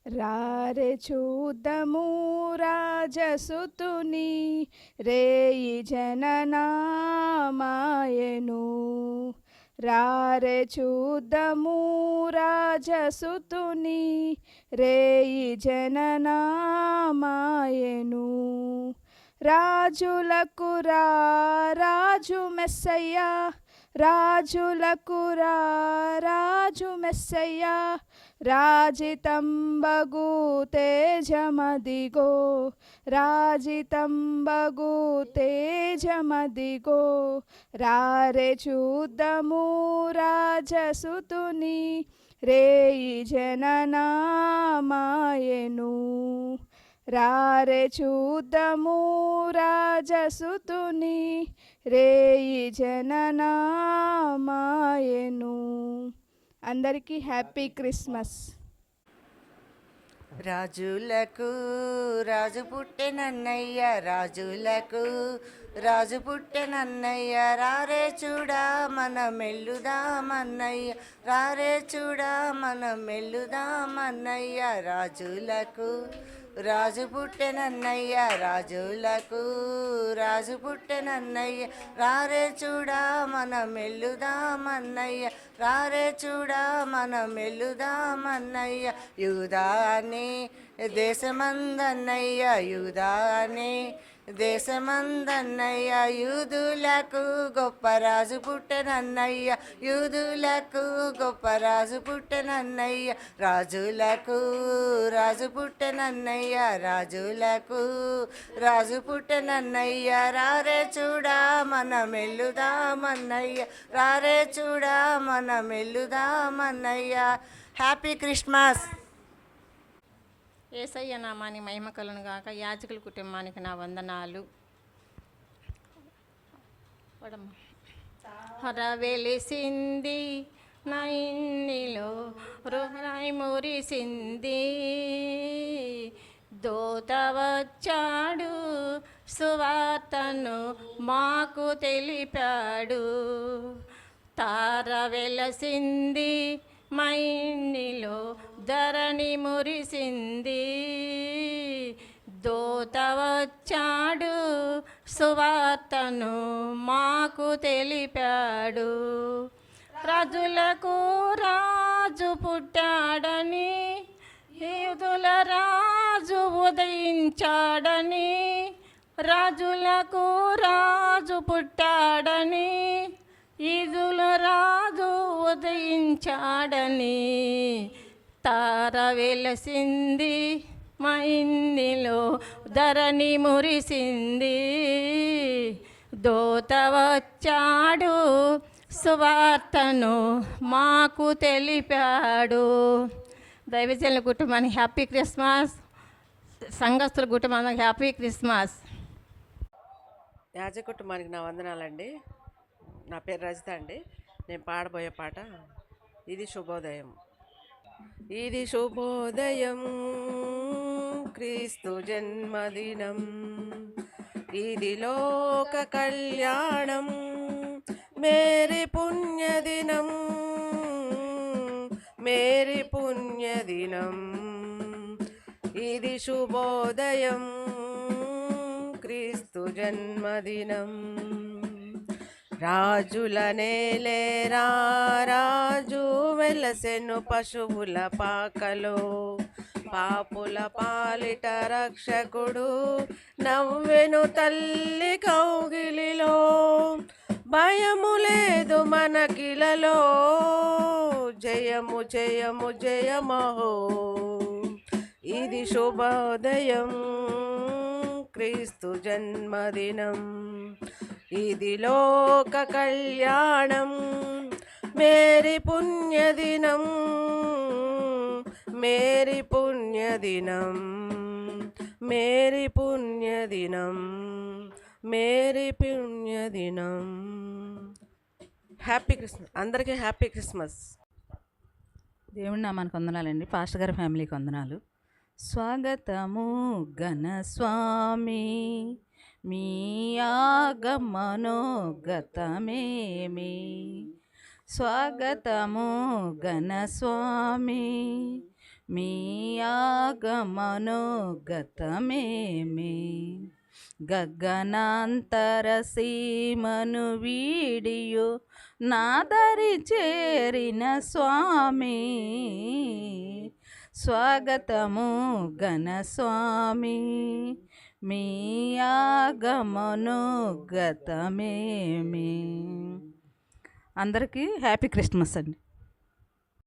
రారె చూద్దాము రాజసుతుని రేయి జననామాయెను. రారె చూద్దాము రాజసుతుని రేయి జననామాయెను. రాజులకు రాజు మెస్సయ్య, రాజులకు రాజు మెస్సయ్య, రాజితంబగు తేజమదిగో, రాజితంబగు తేజమదిగో. రారె చూద్దాము రాజసుతుని రేయి జననామాయెను. రారె చూద్దాము రాజసుతుని రేయి జననామాయెను. అందరికీ హ్యాపీ క్రిస్మస్. రాజులకు రాజు పుట్టెనన్నయ్య, రాజులకు రాజు పుట్టెనన్నయ్య, రారే చూడా మనం మెల్లుదామన్నయ్య, రారే చూడా మనం మెల్లుదామన్నయ్య. రాజులకు రాజు పుట్టెనన్నయ్య, రాజులకు రాజు పుట్టెనన్నయ్య, రారే చూడా మనం మెల్లుదామన్నయ్య, రారే చూడా మనం మెల్లుదామన్నయ్య. యూదాని దేశమందన్నయ్య, యూదాని దేశమందన్నయ్య, యూదులకు గొప్ప రాజు పుట్టెనన్నయ్య, యూదులకు గొప్ప రాజు పుట్టెనన్నయ్య. రాజులకు రాజు పుట్టెనన్నయ్య, రాజులకు రాజు పుట్టెనన్నయ్య, రారే చూడా మనం మెల్లుదామన్నయ్య, రారే చూడా మనం మెల్లుదామన్నయ్య. Happy Christmas. యేసయ్య నామాని మహిమ కలుగును గాక. యాజకుల కుటుంబానికి నా వందనాలు. హర వెలిసింది నా ఇన్నిలో హృదయ మురిసింది, దూత వచ్చాడు సువార్తను మాకు తెలిపాడు. తార వెలసింది మా ఇంటిలో ధరణి మురిసింది, దూత వచ్చాడు సువార్తను మాకు తెలిపాడు. రాజులకు రాజు పుట్టాడని, యూదుల రాజు ఉదయించాడని, రాజులకు రాజు పుట్టాడని, యూదుల రాజు ఉదయించాడని. తార వెలసింది మా ఇంటిలో ధరణి మురిసింది, దూత వచ్చాడు సువార్తను మాకు తెలిపాడు. దైవజనుల కుటుంబానికి హ్యాపీ క్రిస్మస్, సంఘస్థుల కుటుంబానికి హ్యాపీ క్రిస్మస్. యాజ కుటుంబానికి నా వందనాలండి. నా పేరు రజిత అండి. నేను పాడబోయే పాట ఇది శుభోదయం. ఇది శుభోదయం క్రీస్తు జన్మదినం, ఇది లోక కళ్యాణం మేరీ పుణ్యదినం, మేరీ పుణ్యదినం. ఇది శుభోదయం క్రీస్తు జన్మదినం. రాజుల నేలేరా రాజు వెలసెను పశువుల పాకలో, పాపుల పాలిట రక్షకుడు నవ్వెను తల్లి కౌగిలిలో. భయము లేదు మనకిలలో, జయము జయము జయమహో. ఇది శుభోదయం క్రీస్తు జన్మదినం, ఇది లోక కళ్యాణం మేరీ పుణ్యదినం, మేరీ పుణ్యదినం, మేరీ పుణ్యదినం, మేరీ పుణ్యదినం. హ్యాపీ క్రిస్మస్ అందరికీ, హ్యాపీ క్రిస్మస్. దేవుడి నామానికి వందనాలండి. పాస్టర్ గారి ఫ్యామిలీకి వందనాలు. స్వాగతము ఘన స్వామి, మీ ఆగమనోగతమేమి. స్వాగతము ఘన స్వామి, మీ ఆగమను గతమేమి గగనాంతర సీమను వీడియో నాదరి చేరిన స్వామి స్వాగతము ఘన స్వామి మీ ఆగమను గతమేమి. అందరికీ హ్యాపీ క్రిస్మస్ అండి.